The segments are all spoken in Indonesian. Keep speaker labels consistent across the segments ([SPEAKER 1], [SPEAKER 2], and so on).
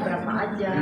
[SPEAKER 1] berapa aja?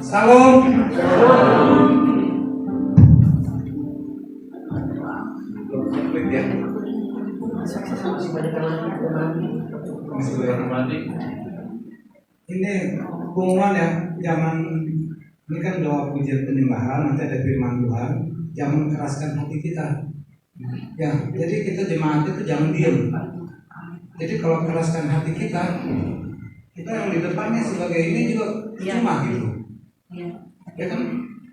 [SPEAKER 2] Salam. Ini pengumuman ya, zaman ini kan doa pujian penyembahan, nanti ada firman Tuhan, jangan keraskan hati kita. Ya, jadi kita jemaat itu jangan diam. Jadi kalau keraskan hati kita yang di depannya sebagai ini juga cuma gitu. Ya kan,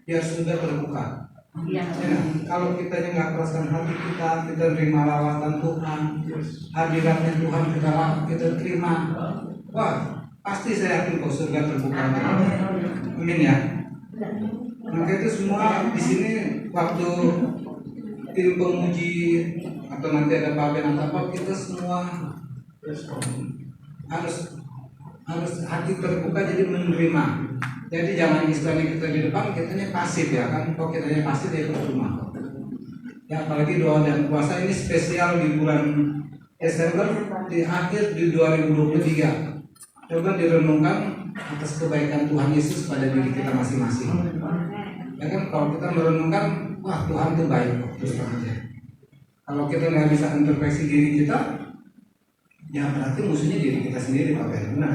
[SPEAKER 2] biar sudah terbuka. Ya, kalau kita nggak keraskan hati kita terima lawatan Tuhan, hadiratnya Tuhan kita terima, wah pasti saya yakin kok surga terbuka. Amin ya. Maka itu semua di sini waktu tim pemuji atau nanti ada bagian atau apa, kita semua harus hati terbuka, jadi menerima. Jadi jangan istilahnya kita di depan kitanya pasif ya kan, kalau kitanya pasif ya percuma. Ya apalagi doa dan puasa ini spesial di bulan Desember di akhir di 2023. Coba direnungkan atas kebaikan Tuhan Yesus pada diri kita masing-masing. Ya kan, kalau kita merenungkan, wah Tuhan itu baik kok, terus terang aja. Kalau kita nggak bisa introspeksi diri kita, ya berarti musuhnya diri kita sendiri, Pak Ben. Benar,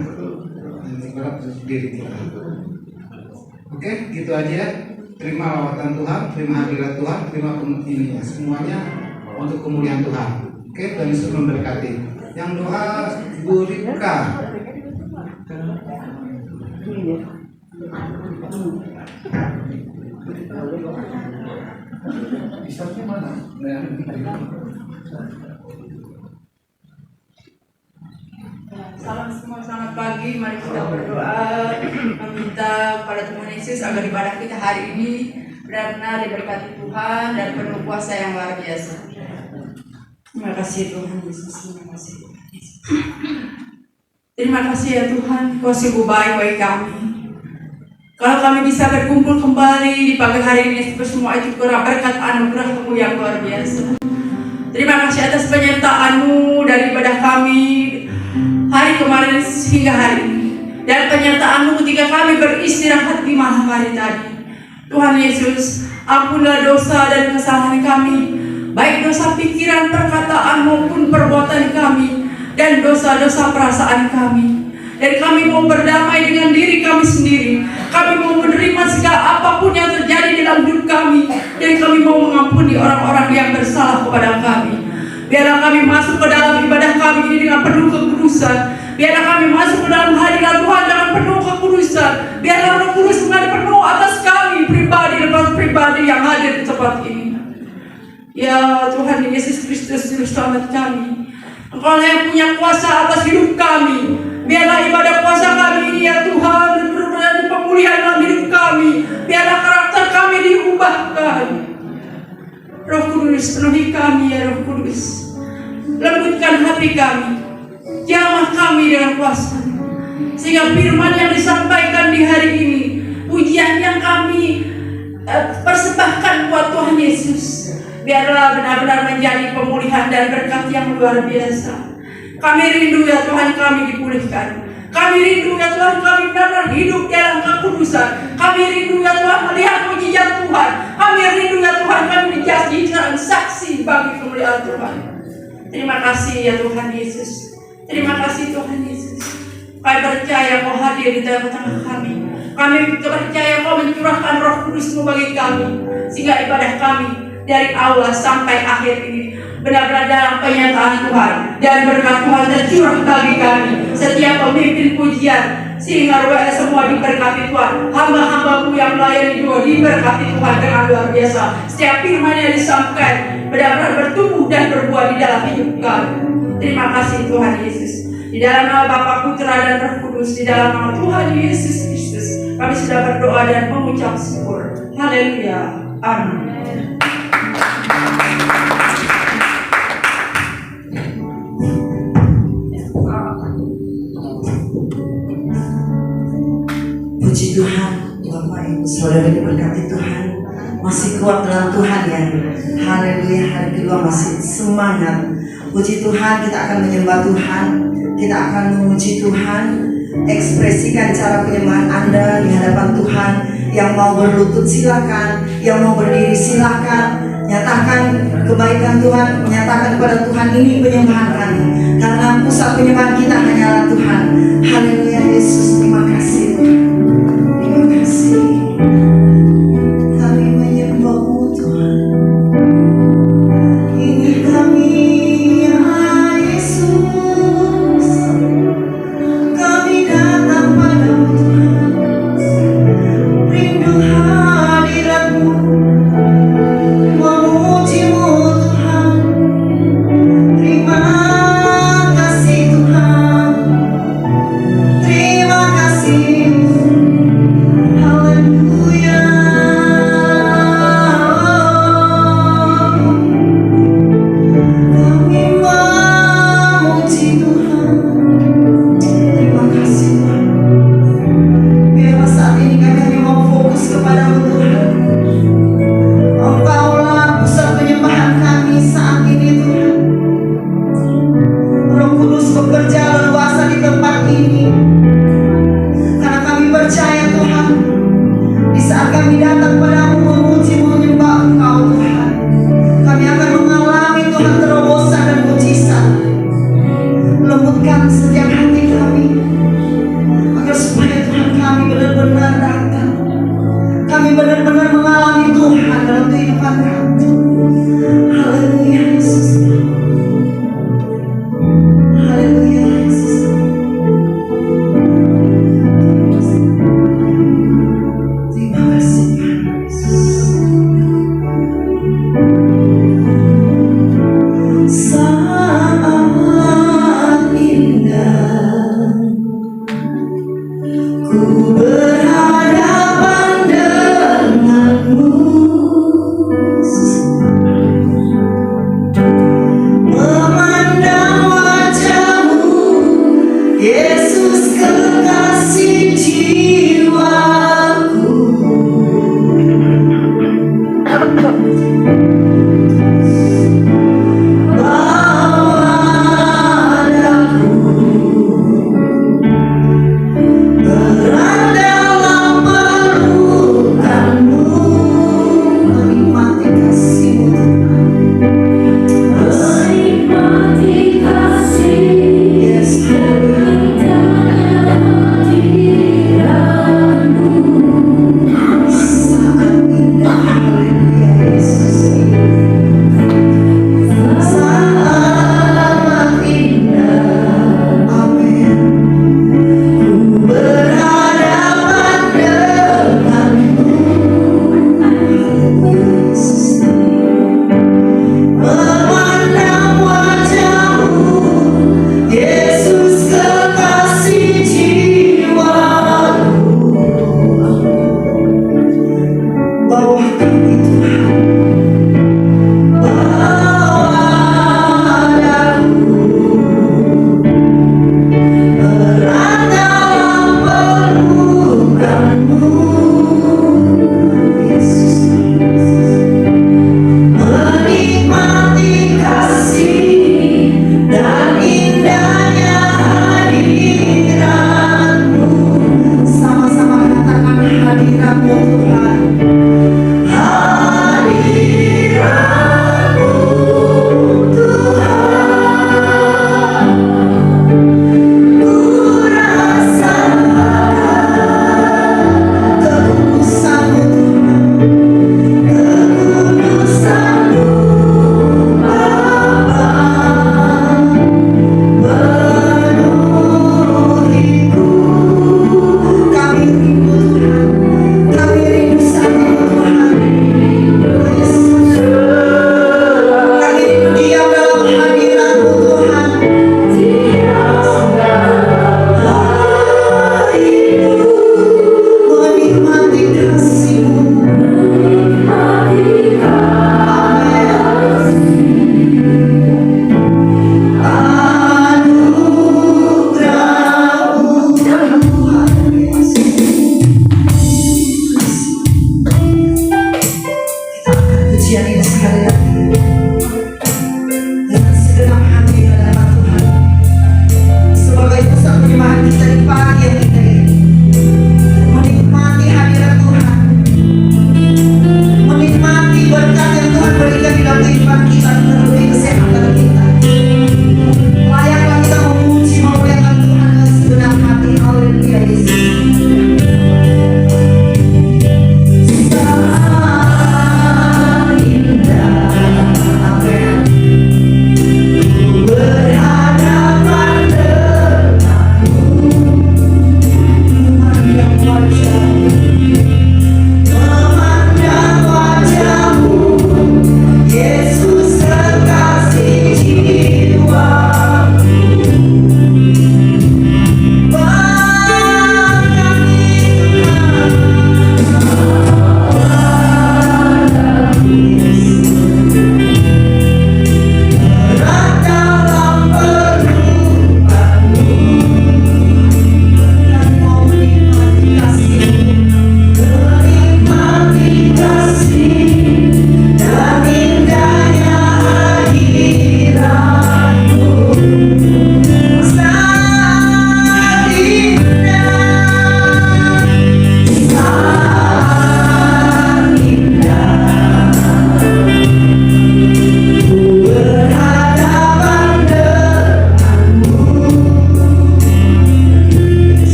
[SPEAKER 2] berat diri kita. Oke, gitu aja. Terima lawatan Tuhan, terima hadirat Tuhan, terima ininya, semuanya untuk kemuliaan Tuhan. Oke, dan Yesus memberkati. Yang doa Bu Rika. Bisa mana?
[SPEAKER 3] Salam semua, selamat pagi. Mari kita berdoa meminta pada Tuhan Yesus agar ibadah kita hari ini benar-benar diberkati Tuhan dan penuh kuasa yang luar biasa. Terima kasih Tuhan Yesus, terima kasih. Terima kasih ya Tuhan, Kau sungguh baik bagi kami. Kalau kami bisa berkumpul kembali di pagi hari ini, semua itu kurang berkat anugerah-Mu yang luar biasa. Terima kasih atas penyertaan-Mu dari ibadah kami hari kemarin hingga hari ini, dan penyertaan-Mu ketika kami beristirahat di malam hari tadi. Tuhan Yesus, ampunlah dosa dan kesalahan kami, baik dosa pikiran, perkataan maupun perbuatan kami, dan dosa-dosa perasaan kami. Dan kami mau berdamai dengan diri kami sendiri. Kami mau menerima segala apapun yang terjadi dalam hidup kami, dan kami mau mengampuni orang-orang yang bersalah kepada kami. Biarlah kami masuk ke dalam ibadah kami ini dengan penuh kekudusan. Biarlah kami masuk ke dalam hadirat Tuhan dengan penuh kekudusan. Biarlah Roh Kudus mengalir penuh atas kami pribadi lepas pribadi yang hadir di tempat ini. Ya Tuhan Yesus Kristus, Juru Selamat kami, Engkau yang punya kuasa atas hidup kami. Biarlah ibadah puasa kami ini ya Tuhan, pemulihan dalam hidup kami. Biarlah karakter kami diubah Kudus, penuhi kami ya Roh Kudus. Lembutkan hati kami, jamah kami dengan kuasa, sehingga firman yang disampaikan di hari ini, pujian yang kami persembahkan buat Tuhan Yesus, biarlah benar-benar menjadi pemulihan dan berkat yang luar biasa. Kami rindu ya Tuhan kami dipulihkan. Kami rindu ya Tuhan kami benar-benar hidup dalam kekudusan. Kami rindu ya Tuhan melihat mujizat Tuhan. Kami rindu ya Tuhan kami dijadikan saksi bagi kemuliaan Tuhan. Terima kasih ya Tuhan Yesus. Terima kasih Tuhan Yesus. Kami percaya Kau hadir di tengah-tengah kami. Kami percaya Kau mencurahkan Roh Kudus-Mu bagi kami, sehingga ibadah kami dari awal sampai akhir ini benar-benar dalam penyataan Tuhan dan berkat Tuhan tercurah bagi kami. Setiap pemimpin pujian, sehingga rohnya semua diberkati Tuhan. Hamba-hambamu yang melayani juga diberkati Tuhan dengan luar biasa. Setiap firman yang disampaikan benar-benar bertumbuh dan berbuah di dalam hidup kami. Terima kasih Tuhan Yesus. Di dalam nama Bapa, Putra dan Roh Kudus, di dalam nama Tuhan Yesus Kristus, kami sudah berdoa dan mengucap syukur. Haleluya. Amin.
[SPEAKER 4] Puji Tuhan, Bapak Ibu Saudara diberkati Tuhan. Masih kuat dalam Tuhan ya. Haleluya, hari kedua masih semangat. Puji Tuhan, kita akan menyembah Tuhan. Kita akan memuji Tuhan. Ekspresikan cara penyembahan Anda di hadapan Tuhan. Yang mau berlutut silakan, yang mau berdiri silakan. Nyatakan kebaikan Tuhan, menyatakan kepada Tuhan ini penyembahan kami. Karena pusat penyembahan kita hanyalah Tuhan. Haleluya Yesus, terima kasih. Terima kasih. Kami menyembah-Mu Tuhan. Ini kami ya Yesus. Kami datang padamu Tuhan. Rindu hadirat-Mu. Memuji-Mu Tuhan. Terima kasih Tuhan. Terima kasih. Haleluya. Kami memuji Tuhan. Terima kasih Tuhan. Biarlah saat ini kami hanya mau fokus kepadamu Tuhan. Engkaulah pusat penyembahan kami saat ini Tuhan. Roh Kudus bekerja leluasa di tempat ini. Karena kami percaya Tuhan, di saat kami datang padamu memuji menyembah Engkau Tuhan, kami akan mengalami Tuhan terobosan dan mujizat. Lembutkan setiap hati kami, agar supaya Tuhan kami benar-benar datang. Kami benar-benar mengalami Tuhan dalam kehidupan kami. Haleluya Yesus. Haleluya Yesus. Terima kasih Tuhan Yesus. Saat indah ku berhadapan denganmu, memandang wajahmu, Yesus kekasih jiwaku. Bawa daku berada dalam pelukanmu, menikmati kasih-Mu Tuhan.
[SPEAKER 5] Menikmati kasih
[SPEAKER 4] Yes, sangat indah. Haleluya Yesus. Sangat indah. Amin. Ku berhadapan denganmu. Haleluya Yesus. Memandang wajahmu, Yesus kekasih jiwaku. Bawa kami Tuhan, bawa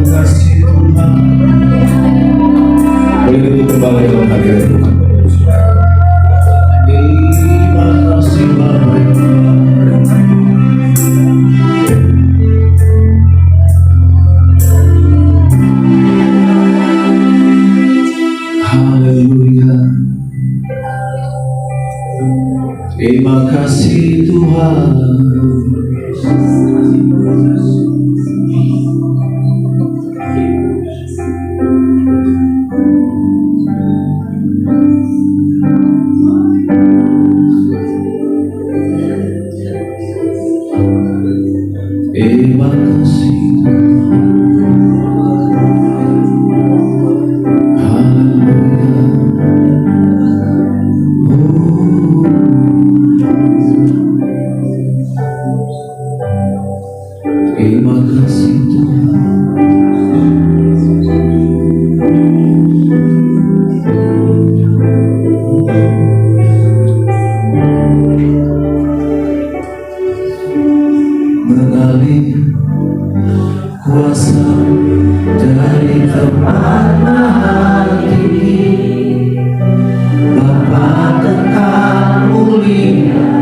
[SPEAKER 6] kasih Tuhan. Boleh duduk kembali dalam hadirat Tuhan. Terima kasih Bapak. Haleluya. Terima kasih Tuhan. Terima kasih Tuhan. Haleluya. Terima kasih Tuhan. Mengalir kuasa dari tempat maha tinggi, Bapa kekal mulia,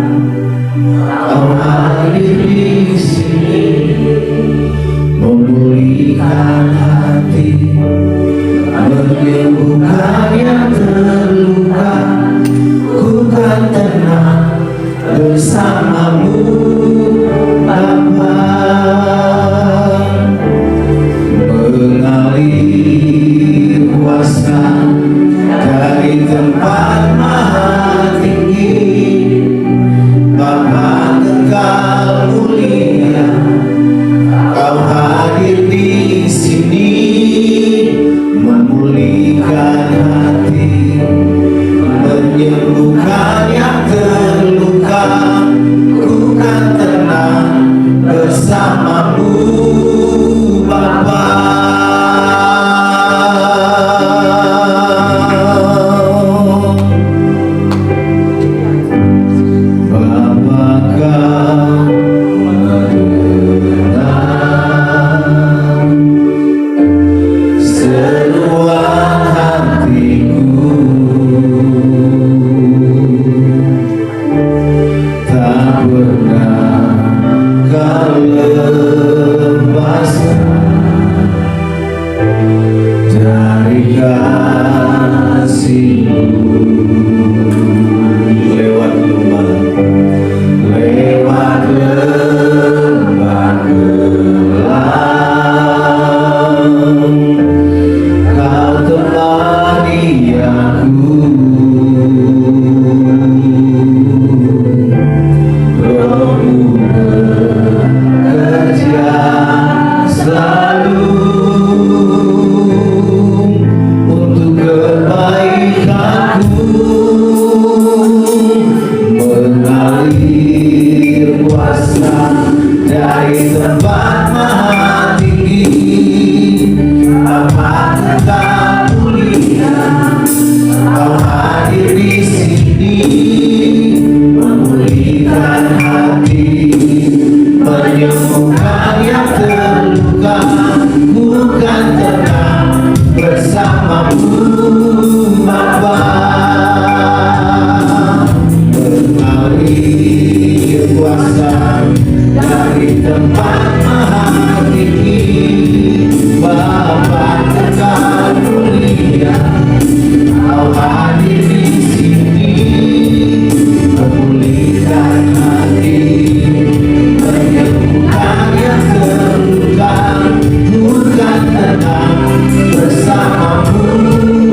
[SPEAKER 6] Kau hadir di sini, memulihkan hati, menyembuhkan yang terluka. Ku kan tenang bersamamu Bapa. Mengalir kuasa dari tempat maha tinggi, Bapa kekal mulia, Kau hadir di sini, memulihkan hati, menyembuhkan yang terluka. Ku kan tenang bersamamu Bapa. Bapa Kau mendengar seruan hatiku, tak pernah Kau lepaskan dari kasih-Mu. Lewat lembah gelap, Kau temani aku. Roh-Mu bekerja selalu untuk kebaikanku. Mengalir kuasa dari tempat maha tinggi, Bapa kekal mulia, Kau hadir di sini, memulihkan hati, menyembuhkan yang terluka. Bukan tenang bersamamu Bapa. Mengalir kuasa dari tempat maha tinggi, Bapa kekal mulia, Kau hadir di sini, memulihkan hati, menyembuhkan yang terluka. Bukan tenang bersamamu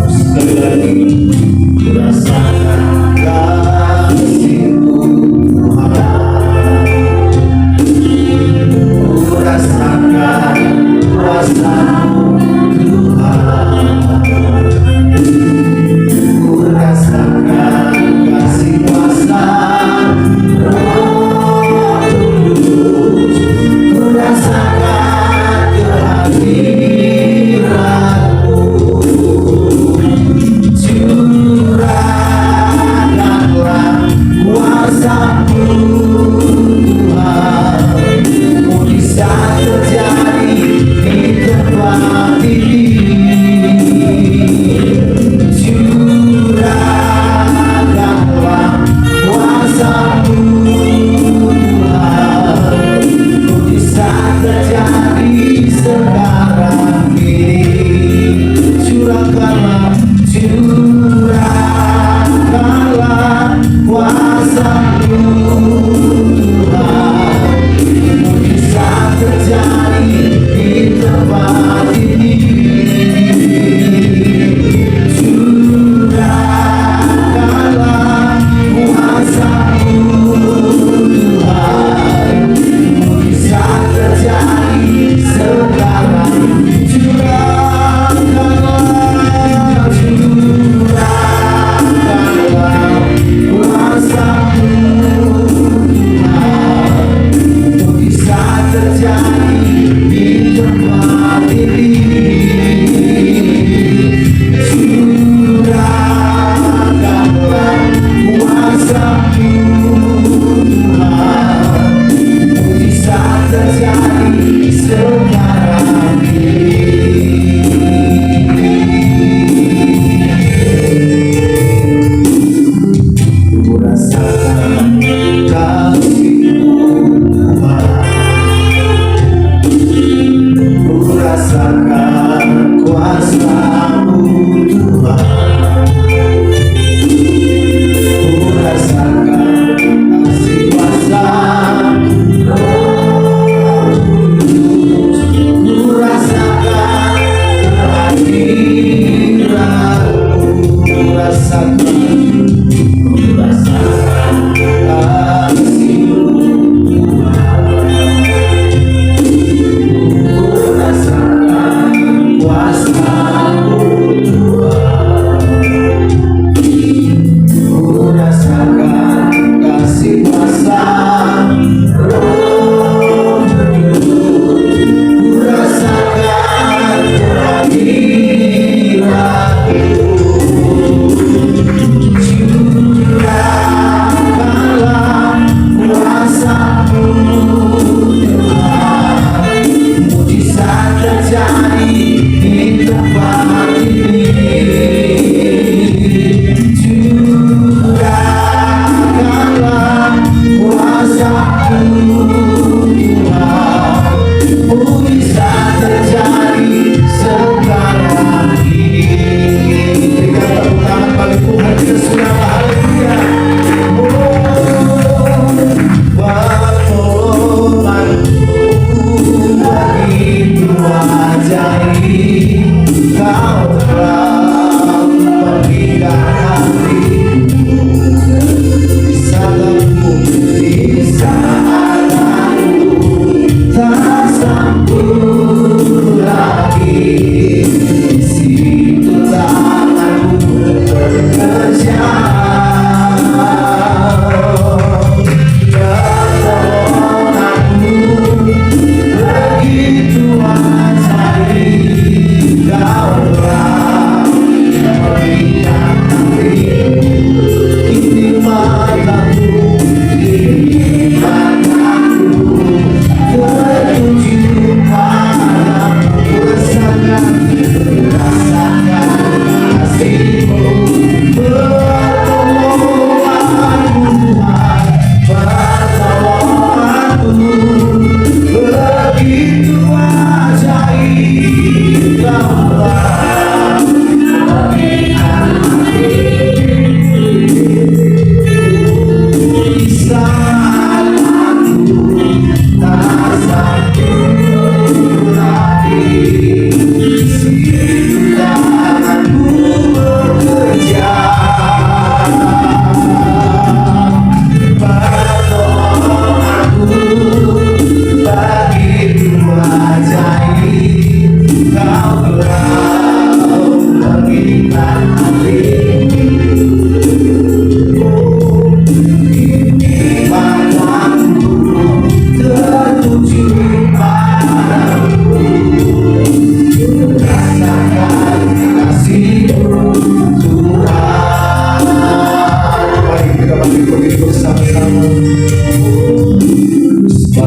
[SPEAKER 6] Sekali lagi, rasakan kasih-Mu Tuhan. Rasakan kuasa-Mu Tuhan. Rasakan kasih kuasa Roh Kudus. Rasakan kehadiran-Mu.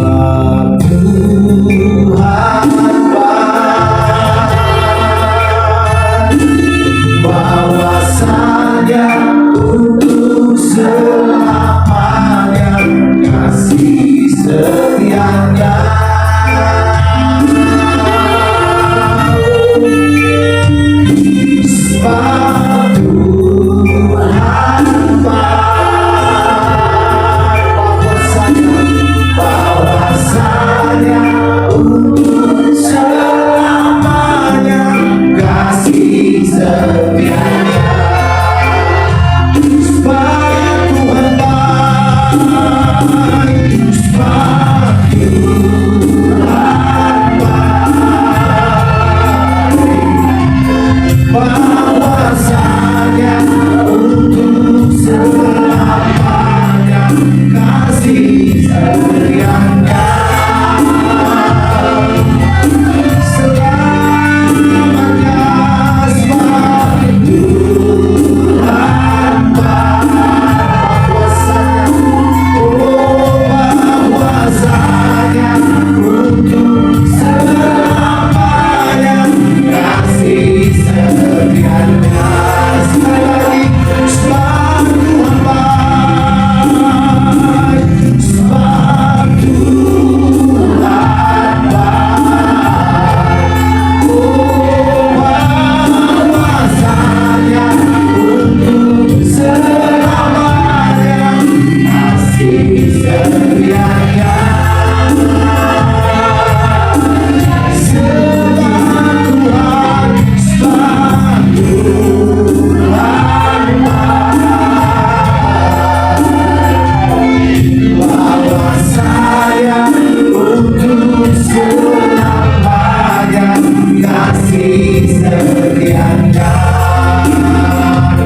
[SPEAKER 6] Sebab Tuhan bahwasanya untuk selamanya kasih setianya. Sebab Tuhan bahwasanya untuk selamanya kasih setianya. Sebab Tuhan baik, sebab Tuhan baik, bahwasanya untuk selamanya kasih setianya. Selamanya sebab Tuhan bahwasanya, oh bahwasanya untuk selamanya kasih setianya. Sekali lagi, sebab Tuhan baik, sebab Tuhan baik, oh bahwasanya untuk selamanya kasih setianya. Sebab Tuhan, sebab Tuhan bahwasanya untuk selamanya kasih setianya.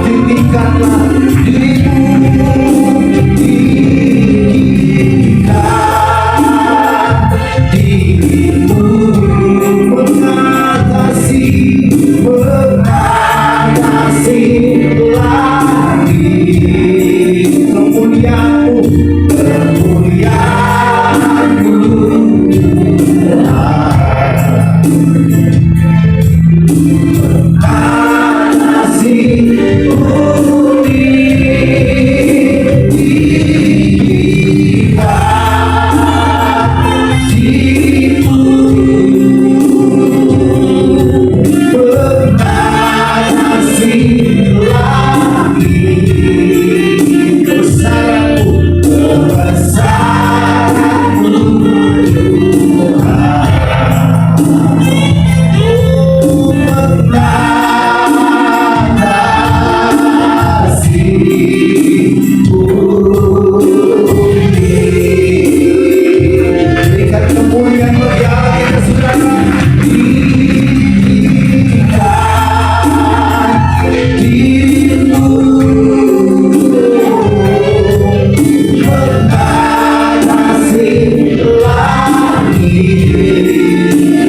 [SPEAKER 6] Tinggikanlah dirimu, tinggikan dirimu, mengatasi lagi kemuliaan-Mu, kemuliaan-Mu. Mengatasi berikan kemuliaan bagi Allah kita, saudara. Tinggikan dirimu, mengatasi lagi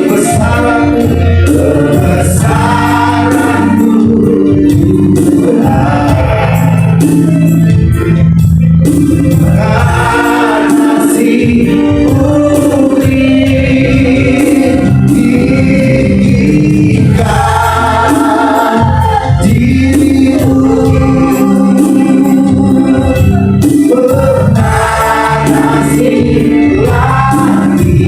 [SPEAKER 6] kebesaran-Mu, kebesaran-Mu. Mengatasi tinggikan dirimu, mengatasi lagi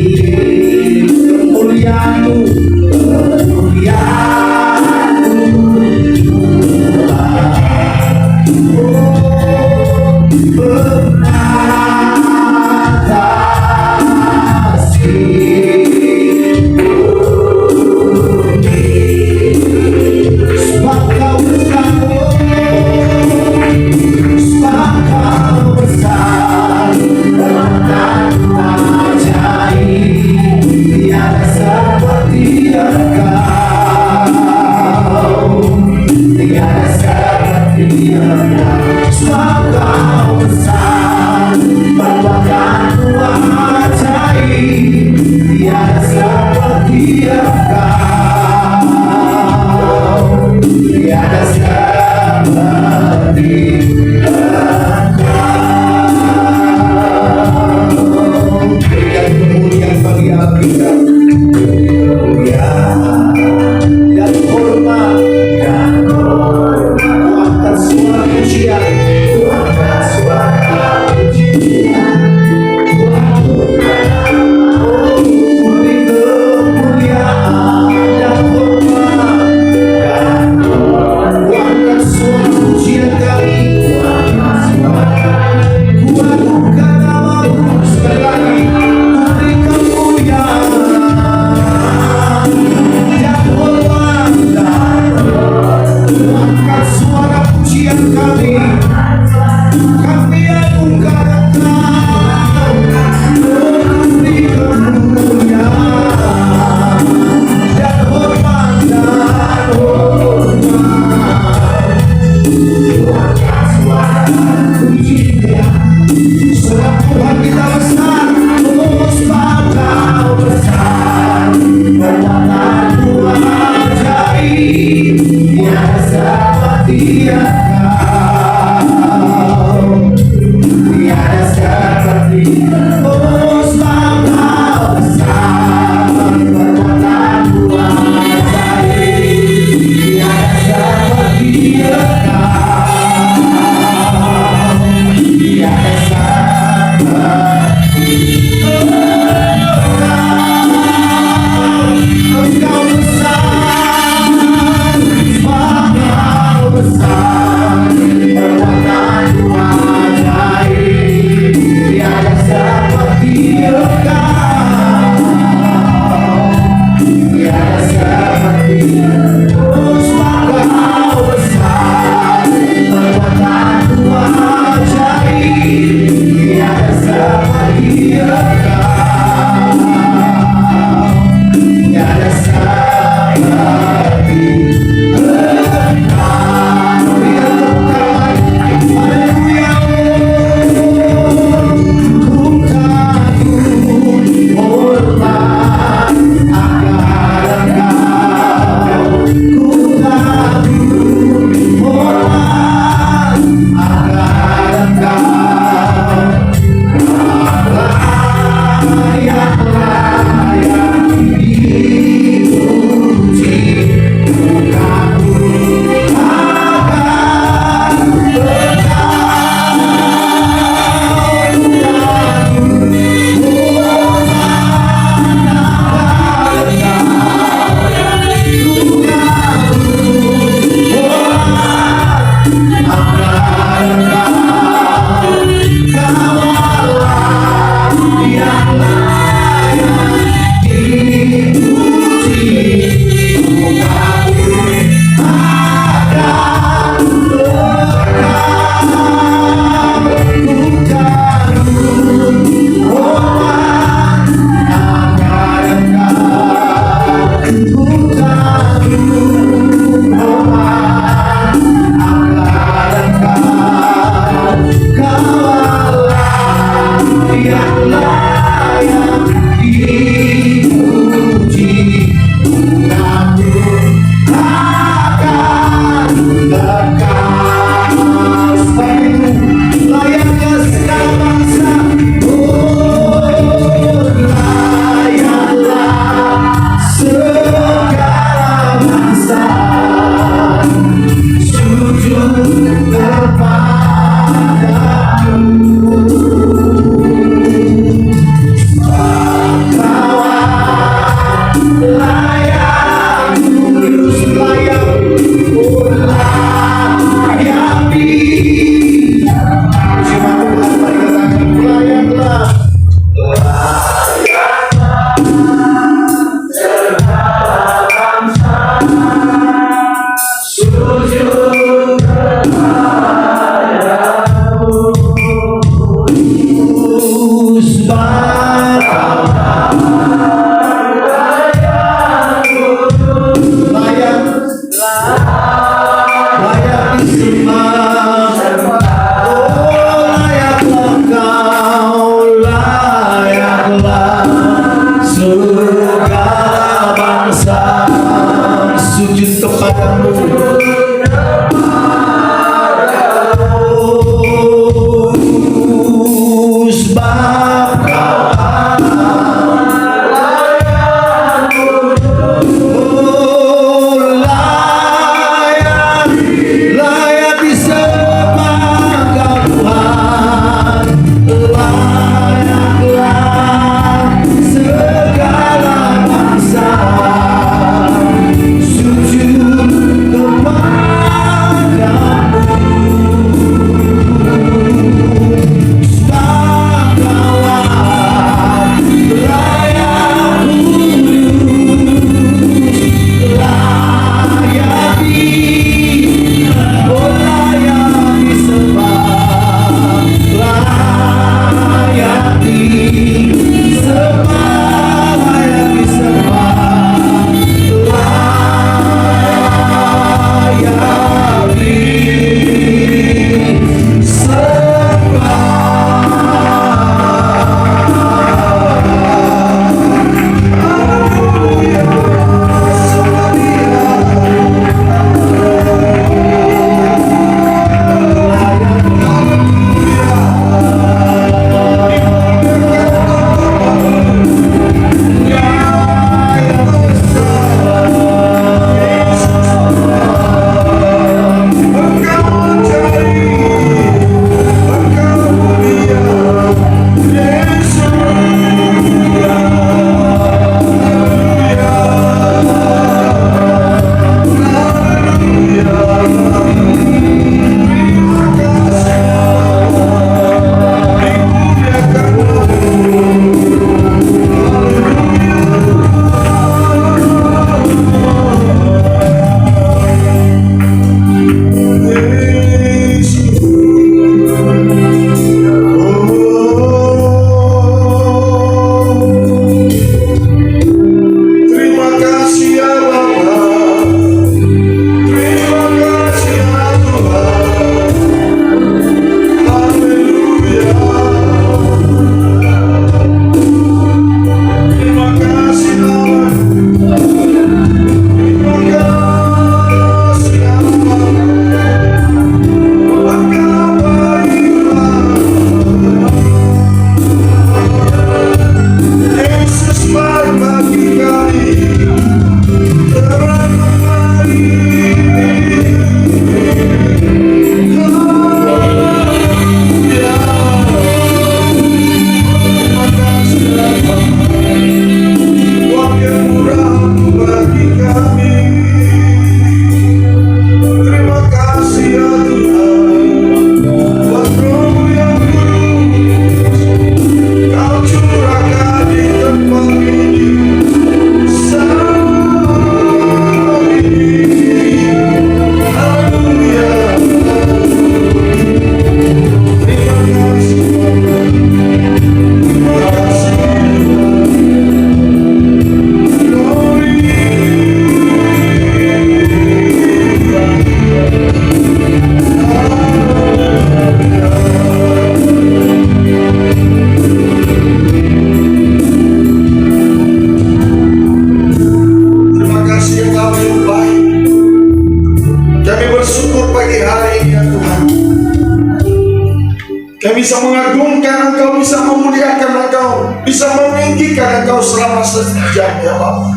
[SPEAKER 7] bisa mengagungkan Engkau, bisa memuliakan Engkau, bisa meninggikan Engkau selama sejam ya Bapa.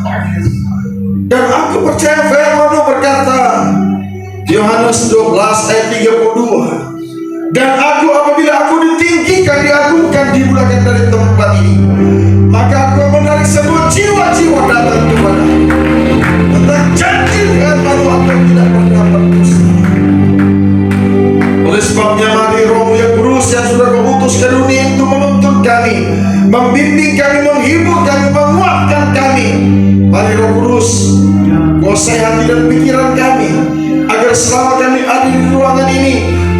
[SPEAKER 7] Dan aku percaya firman-Mu berkata, Yohanes 12 ayat 32, dan aku apabila aku ditinggikan, diagungkan, dimulakan dari tempat ini, maka aku menarik semua jiwa-jiwa datang kepada tentang janji firman-Mu akan tidak pernah berdusta. Oleh sebabnya mari Roh yang kudus yang sudah Kau utus ke dunia itu menuntun kami, membimbing kami, menghibur kami, menguatkan kami. Mari Roh Kudus, kuasai hati dan pikiran kami, agar selama kami ada di ruangan ini,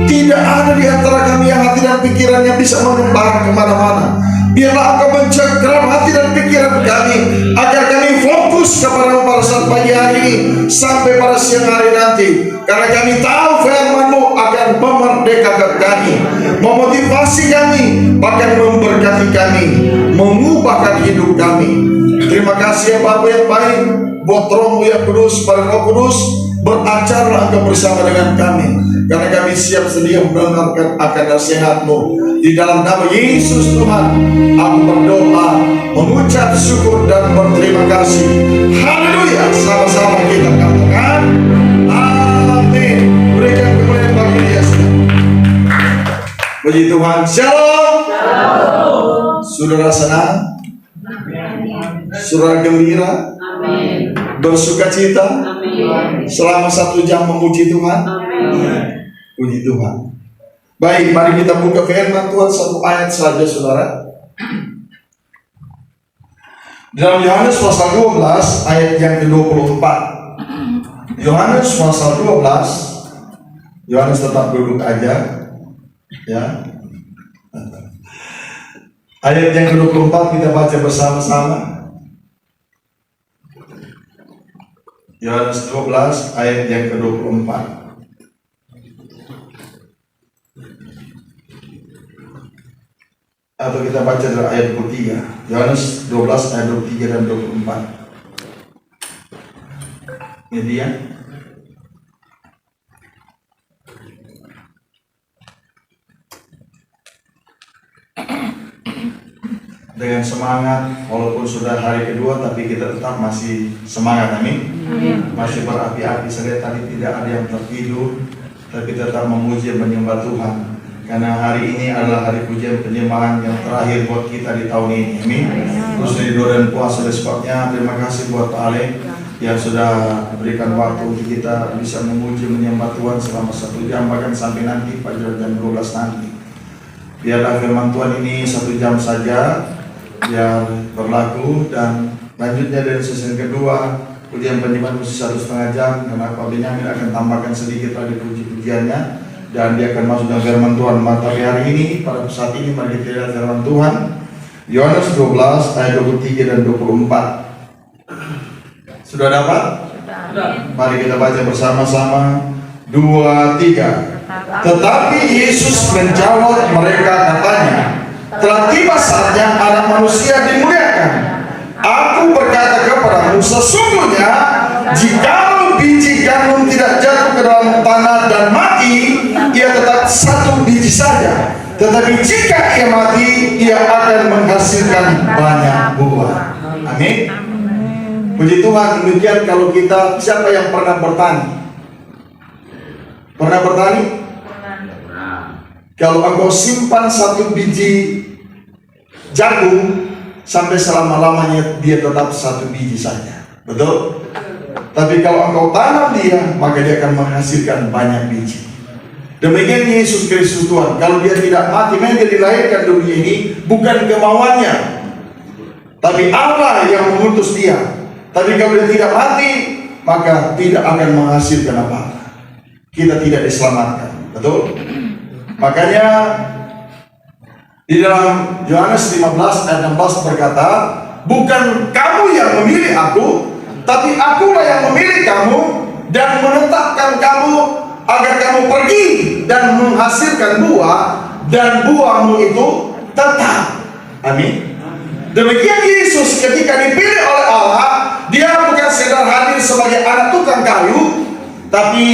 [SPEAKER 7] tidak ada di antara kami yang hati dan pikirannya bisa mengembara kemana-mana. Biarlah Engkau mencengkeram hati dan pikiran kami, agar kami fokus kepada pada saat pagi hari ini sampai pada siang hari nanti. Karena kami tahu firman-Mu akan memerdekakan kami, memotivasi kami, bahkan memberkati kami, mengubahkan hidup kami. Terima kasih ya Bapa yang baik, buat Roh-Mu yang kudus, pada Roh Kudus, beracarlah Engkau bersama dengan kami, karena kami siap sedia mendengarkan akan nasihat-Mu. Di dalam nama Yesus Tuhan, aku berdoa, mengucap syukur dan berterima kasih. Haleluya. Sama-sama kita katakan amin. Berikan kemuliaan bagi Dia. Puji Tuhan. Shalom. Saudara senang? Saudara gembira? Bersuka cita? Selama 1 jam memuji Tuhan? Puji Tuhan. Baik, mari kita buka firman Tuhan, 1 ayat saja saudara. Dalam Yohanes pasal 12 ayat yang ke-24. Yohanes pasal 12. Yohanes tetap duduk aja ya. Ayat yang ke-24 kita baca bersama-sama. Yohanes 12 ayat yang ke-24. Atau kita baca dari ayat 23. Yohanes 12 ayat 23 dan 24. Ini dia. Dengan semangat, walaupun sudah hari kedua, tapi kita tetap masih semangat, amin. Masih berapi-api. Saya tadi tidak ada yang tertidur, tapi tetap memuji dan menyembah Tuhan. Karena hari ini adalah hari pujian penyembahan yang terakhir buat kita di tahun ini, amin. Terus di doa dan puasa. Oleh sebabnya terima kasih buat Pak Ale yang sudah berikan waktu untuk kita bisa memuji menyembah Tuhan selama 1 jam, bahkan sampai nanti pada jam 12 nanti. Biarlah firman Tuhan ini 1 jam saja yang berlaku, dan lanjutnya dari sesi kedua pujian penyembahan khusus 1,5 jam, karena Pak Benyamin akan tambahkan sedikit lagi puji-pujiannya, dan dia akan masuk dalam firman Tuhan. Maka hari ini pada saat ini mari kita lihat firman Tuhan Yohanes 12 ayat 23 dan 24. Sudah dapat? Mari kita baca bersama-sama. 2, 3. Tetapi Yesus menjawab mereka, katanya, telah tiba saatnya Anak Manusia dimuliakan. Aku berkata kepadamu, sesungguhnya jikalau biji gandum tidak jatuh ke dalam tanah dan mati, ia tetap 1 biji saja. Tetapi jika ia mati, ia akan menghasilkan banyak buah. Amin. Puji Tuhan. Demikian kalau kita, siapa yang pernah bertani? Pernah bertani? Kalau engkau simpan 1 biji jagung, sampai selama-lamanya dia tetap 1 biji saja. Betul? Tapi kalau engkau tanam dia, maka dia akan menghasilkan banyak biji. Demikian Yesus Kristus Tuhan. Kalau dia tidak mati, memang dia dilahirkan dunia ini bukan kemauannya, tapi Allah yang mengutus dia. Tapi kalau dia tidak mati, maka tidak akan menghasilkan apa-apa. Kita tidak diselamatkan. Betul? Makanya di dalam Yohanes 15 ayat 16 berkata, bukan kamu yang memilih aku, tapi akulah yang memilih kamu dan menetapkan kamu agar kamu pergi dan menghasilkan buah, dan buahmu itu tetap. Amin. Demikian Yesus ketika dipilih oleh Allah, dia bukan sekedar hadir sebagai anak tukang kayu, tapi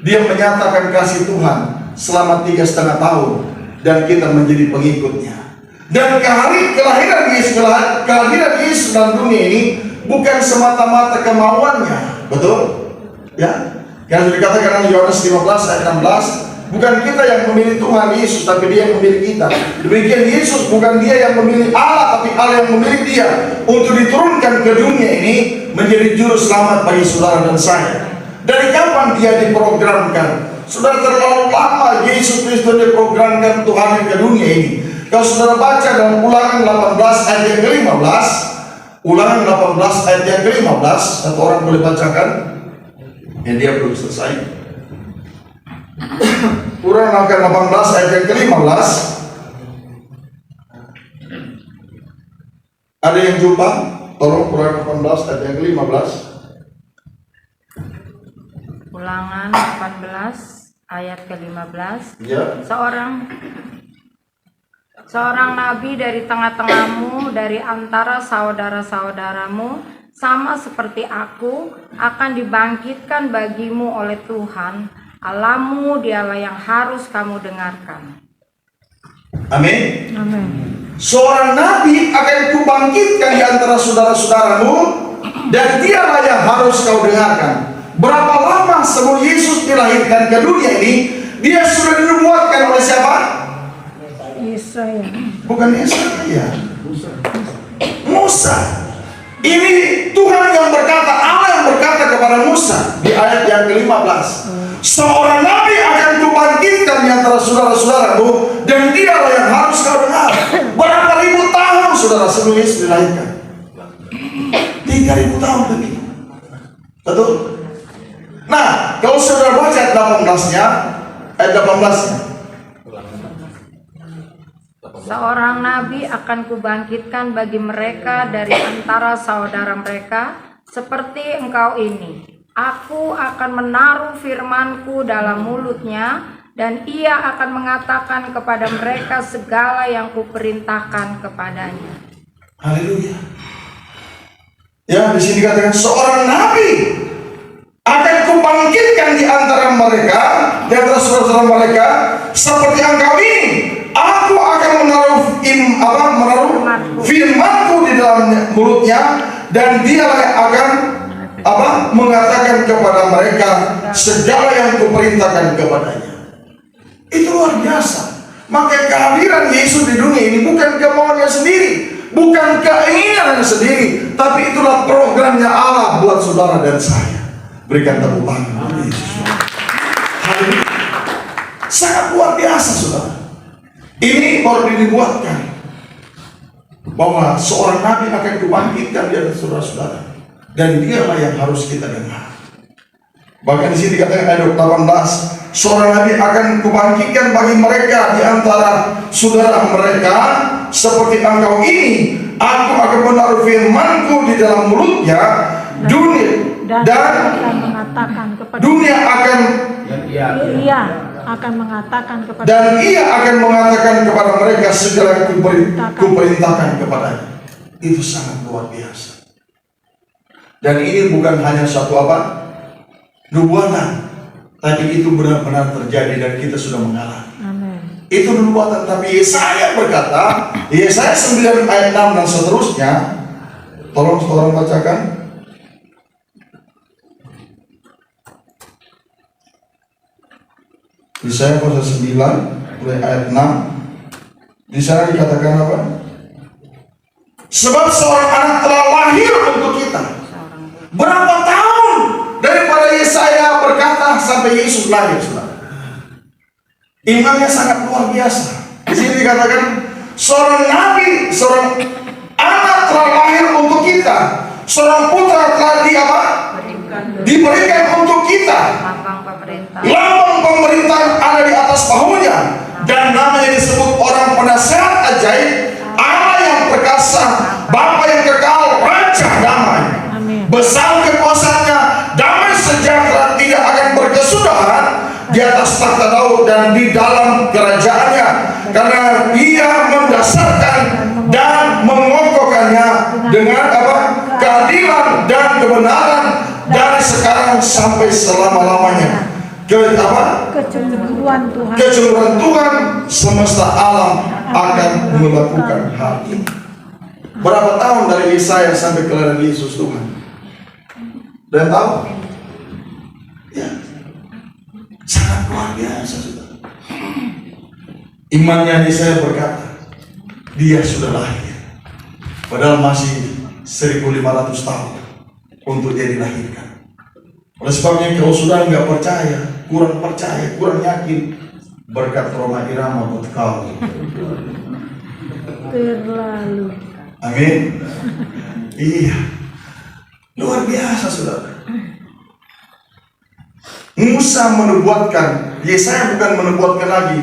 [SPEAKER 7] dia menyatakan kasih Tuhan selama 3,5 tahun. dan kita menjadi pengikutnya. Dan kelahiran Yesus dalam dunia ini bukan semata-mata kemauannya, betul? Ya, yang dikatakan dalam Yohanes 15 ayat 16, bukan kita yang memilih Tuhan Yesus, tapi Dia yang memilih kita. Demikian Yesus bukan Dia yang memilih Allah, tapi Allah yang memilih Dia untuk diturunkan ke dunia ini menjadi juru selamat bagi saudara dan saya. Dari kapan Dia diprogramkan? Sudah terlalu lama Yesus Kristus diprogramkan Tuhan ke dunia ini. Kalau saudara baca dalam Ulangan 18 ayat yang ke-15, Ulangan 18 ayat yang ke-15, satu orang boleh bacakan? Yang dia belum selesai. Ulangan 18 ayat yang ke-15. Ada yang jumpa? Tolong Ulangan 18 ayat yang ke-15.
[SPEAKER 1] Ulangan 18 ayat ke-15.
[SPEAKER 7] Ya.
[SPEAKER 1] Seorang nabi dari tengah-tengahmu, dari antara saudara-saudaramu, sama seperti aku, akan dibangkitkan bagimu oleh Tuhan Allahmu. Dialah yang harus kamu dengarkan.
[SPEAKER 7] Amin.
[SPEAKER 1] Amin.
[SPEAKER 7] Seorang nabi akan kubangkitkan di antara saudara-saudaramu, dan dialah yang harus kau dengarkan. Berapa lama sebelum Yesus dilahirkan ke dunia ini, Dia sudah dinubuatkan oleh siapa?
[SPEAKER 1] Yesaya.
[SPEAKER 7] Bukan Yesaya, Musa. Ini Tuhan yang berkata, Allah yang berkata kepada Musa di ayat yang ke-15, seorang nabi akan kubangkitkan di antara saudara-saudaramu, dan dialah yang harus kau dengar. Berapa ribu tahun saudara sebelum Yesus dilahirkan? 3.000 tahun lebih. Betul? Nah, kalau saudara baca ayat 18-nya, ayat 18-nya.
[SPEAKER 1] Seorang nabi akan kubangkitkan bagi mereka dari antara saudara mereka, seperti engkau ini. Aku akan menaruh firmanku dalam mulutnya, dan ia akan mengatakan kepada mereka segala yang kuperintahkan kepadanya.
[SPEAKER 7] Haleluya. Ya, di sini dikatakan seorang nabi akan kubangkitkan di antara mereka, di antara saudara-saudara mereka, seperti engkau ini. Aku akan menaruh firmanku di dalam mulutnya, dan dialah yang akan mengatakan kepada mereka segala yang kuperintahkan kepadanya. Itu luar biasa. Maka kehadiran Yesus di dunia ini bukan kemauannya sendiri, bukan keinginannya sendiri, tapi itulah programnya Allah buat saudara dan saya. Berikan tepuk tangan Yesus. Haleluya. Sangat luar biasa saudara. Ini baru dibuatkan bahwa seorang nabi akan dibangkitkan di atas saudara-saudara, dan dialah yang harus kita dengar. Bahkan di sini dikatakan ayat 18, seorang nabi akan kubangkitkan bagi mereka di antara saudara mereka, seperti engkau ini. Aku akan menaruh firmanku di dalam mulutnya, dunia akan dan ia akan mengatakan kepada mereka segala yang kuperintahkan kepadanya. Itu sangat luar biasa. Dan ini bukan hanya satu nubuatan, tapi itu benar-benar terjadi dan kita sudah mengalami.
[SPEAKER 1] Amin.
[SPEAKER 7] Itu nubuatan. Tapi Yesaya berkata, Yesaya 9 ayat 6 dan seterusnya. Tolong saudara bacakan. Yesaya pasal 9 mulai ayat 6. Di sana dikatakan apa? Sebab seorang anak telah lahir untuk kita. Berapa tahun daripada Yesaya berkata sampai Yesus lahir, saudara? Imannya sangat luar biasa. Di sini dikatakan seorang nabi, seorang anak telah lahir untuk kita, seorang putra telah diberikan untuk kita. Lambang pemerintahan ada di atas bahunya, dan namanya disebut orang penasehat ajaib, Allah yang perkasa, Bapa yang kekal, Raja damai. Besar kekuasaannya, damai sejahtera tidak akan berkesudahan di atas takhta Daud dan di dalam kerajaannya, karena Ia mendasarkan dan mengokohkannya dengan keadilan dan kebenaran dari sekarang sampai selama-lamanya.
[SPEAKER 5] Kecemburuan Tuhan.
[SPEAKER 7] Kecemburuan Tuhan semesta alam akan melakukan hal ini. Berapa tahun dari Yesaya sampai kelahiran Yesus Tuhan? Dan tahu? Ya, sangat luar biasa sudah. Imannya Yesaya berkata, dia sudah lahir, padahal masih 1500 tahun untuk dia dilahirkan. Oleh sebabnya kalau sudah nggak percaya, kurang yakin, berkat Roma Irama buat kau.
[SPEAKER 5] Terlalu.
[SPEAKER 7] Amin. Iya, luar biasa saudara. Musa menubuatkan, Yesaya bukan menubuatkan lagi.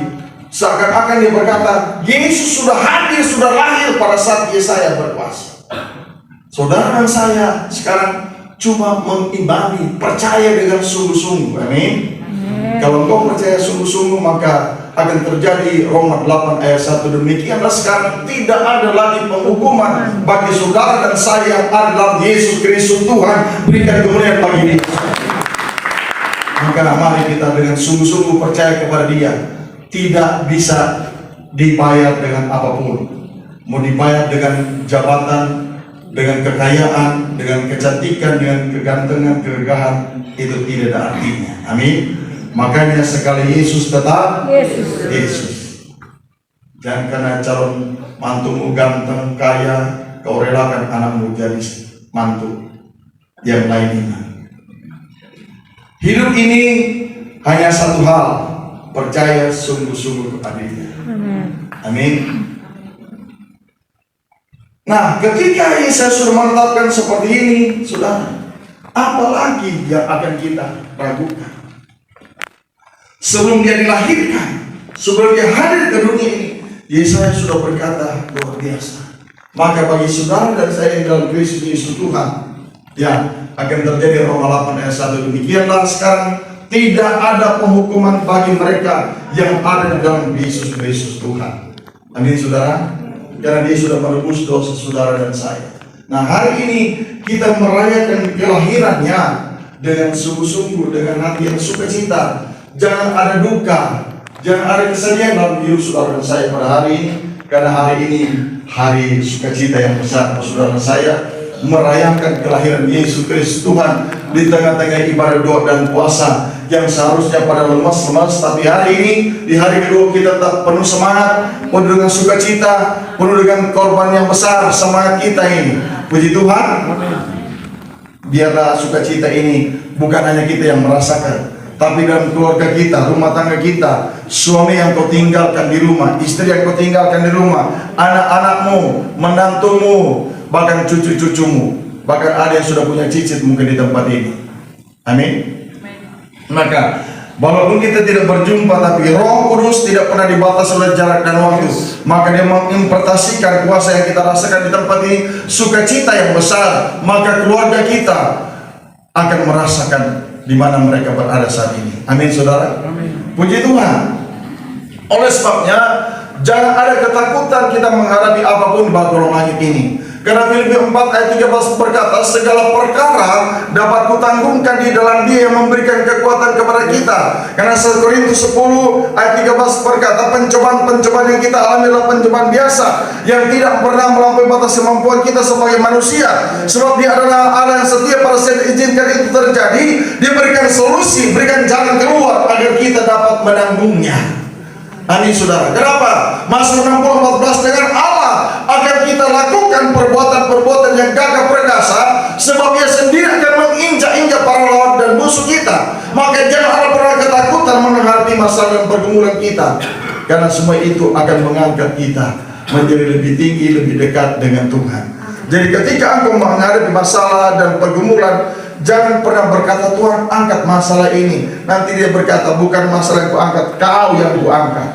[SPEAKER 7] Seakan-akan dia berkata, Yesus sudah hadir, sudah lahir pada saat Yesaya berkuasa. Saudara dan saya sekarang cuma mengimani, percaya dengan sungguh-sungguh. Amin. Kalau engkau percaya sungguh-sungguh, maka akan terjadi Roma 8 ayat 1. Demikianlah sekarang tidak ada lagi penghukuman bagi saudara dan saya yang ada dalam Yesus Kristus Tuhan. Berikan kemuliaan bagi dia. Maka mari kita dengan sungguh-sungguh percaya kepada dia. Tidak bisa dibayar dengan apapun. Mau dibayar dengan jabatan, dengan kekayaan, dengan kecantikan, dengan kegantengan, kegegahan, itu tidak ada artinya. Amin. Makanya sekali Yesus tetap Yesus. Jangan karena calon mantumu ganteng, kaya, kau relakan anakmu jadi mantu yang lainnya. Hidup ini hanya satu hal, percaya sungguh-sungguh kepada Dia. Amin. Nah, ketika Yesus sudah menetapkan seperti ini, saudara, apalagi yang akan kita ragukan? Sebelum dia dilahirkan, sebelum dia hadir ke dunia ini, Yesaya sudah berkata luar biasa. Maka bagi saudara dan saya yang dalam Kristus Yesus Tuhan, ya akan terjadi Roma 8 ayat 1. Demikianlah sekarang tidak ada penghukuman bagi mereka yang ada di dalam Yesus Kristus Tuhan. Amin saudara. Karena dia sudah menebus dosa saudara dan saya. Nah hari ini kita merayakan kelahirannya dengan sungguh-sungguh, dengan hati yang sukacita. Jangan ada duka, jangan ada kesedihan dalam hidup saudara dan saya pada hari ini. Karena hari ini hari sukacita yang besar saudara dan saya, merayakan kelahiran Yesus Kristus Tuhan di tengah-tengah ibadah doa dan puasa yang seharusnya pada lemas-lemas, tapi hari ini di hari kedua kita tetap penuh semangat, penuh dengan sukacita, penuh dengan korban yang besar. Semangat kita ini, puji Tuhan. Biarlah sukacita ini bukan hanya kita yang merasakan, tapi dalam keluarga kita, rumah tangga kita, suami yang kau tinggalkan di rumah, istri yang kau tinggalkan di rumah, anak-anakmu, menantumu, bahkan cucu-cucumu, bahkan ada yang sudah punya cicit mungkin di tempat ini. Amin. Maka walaupun kita tidak berjumpa, tapi Roh Kudus tidak pernah dibatasi oleh jarak dan waktu. Maka dia mengimplementasikan kuasa yang kita rasakan di tempat ini, sukacita yang besar. Maka keluarga kita akan merasakan di mana mereka berada saat ini. Amin saudara. Amin. Puji Tuhan. Oleh sebabnya jangan ada ketakutan kita menghadapi apapun di bawah langit ini. Karena Filipi 4 ayat 13 berkata, segala perkara dapat kutanggungkan di dalam Dia yang memberikan kekuatan kepada kita. Karena 1 Korintus 10 ayat 13 berkata, pencobaan-pencobaan yang kita alami adalah pencobaan biasa yang tidak pernah melampaui batas kemampuan kita sebagai manusia. Sebab Dia adalah Allah yang setia pada saat izinkan itu terjadi. Dia berikan solusi, berikan jalan keluar agar kita dapat menanggungnya. Amin saudara. Kenapa? Mazmur 60:14, dengan Allah akan kita lakukan perbuatan-perbuatan yang gagah perkasa, sebab Dia sendiri akan menginjak-injak para lawan dan musuh kita. Maka jangan ada pernah ketakutan menghadapi masalah dan pergumulan kita, karena semua itu akan mengangkat kita menjadi lebih tinggi, lebih dekat dengan Tuhan. Jadi ketika engkau menghadapi masalah dan pergumulan, jangan pernah berkata, Tuhan angkat masalah ini. Nanti Dia berkata, bukan masalah yang ku angkat, kau yang ku angkat.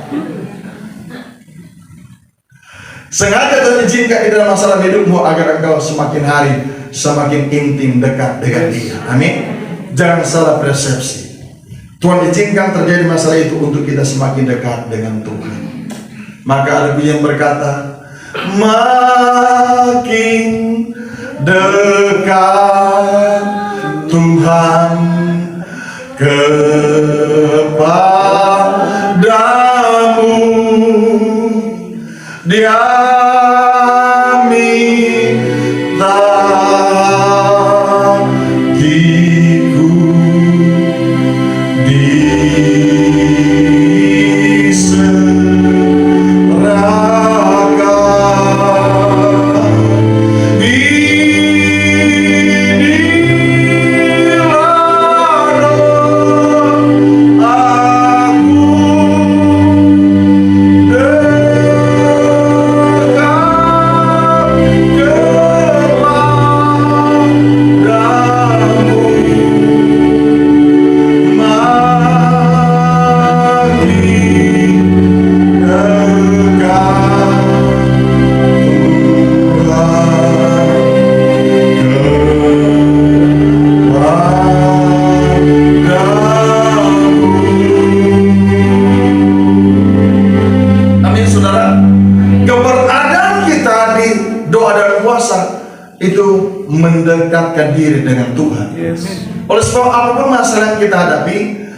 [SPEAKER 7] Sengaja Tuhan izinkan di dalam masalah hidupmu agar engkau semakin hari semakin intim dekat dengan Dia. Amin. Jangan salah persepsi. Tuhan izinkan terjadi masalah itu untuk kita semakin dekat dengan Tuhan. Maka ada yang berkata, makin dekat Tuhan ke kepadamu, Dia minta hatiku diserahkan. Inilah Amin, saudara. Keberadaan kita di doa dan puasa itu mendekatkan diri dengan Tuhan. Oleh sebab apapun masalah yang kita hadapi,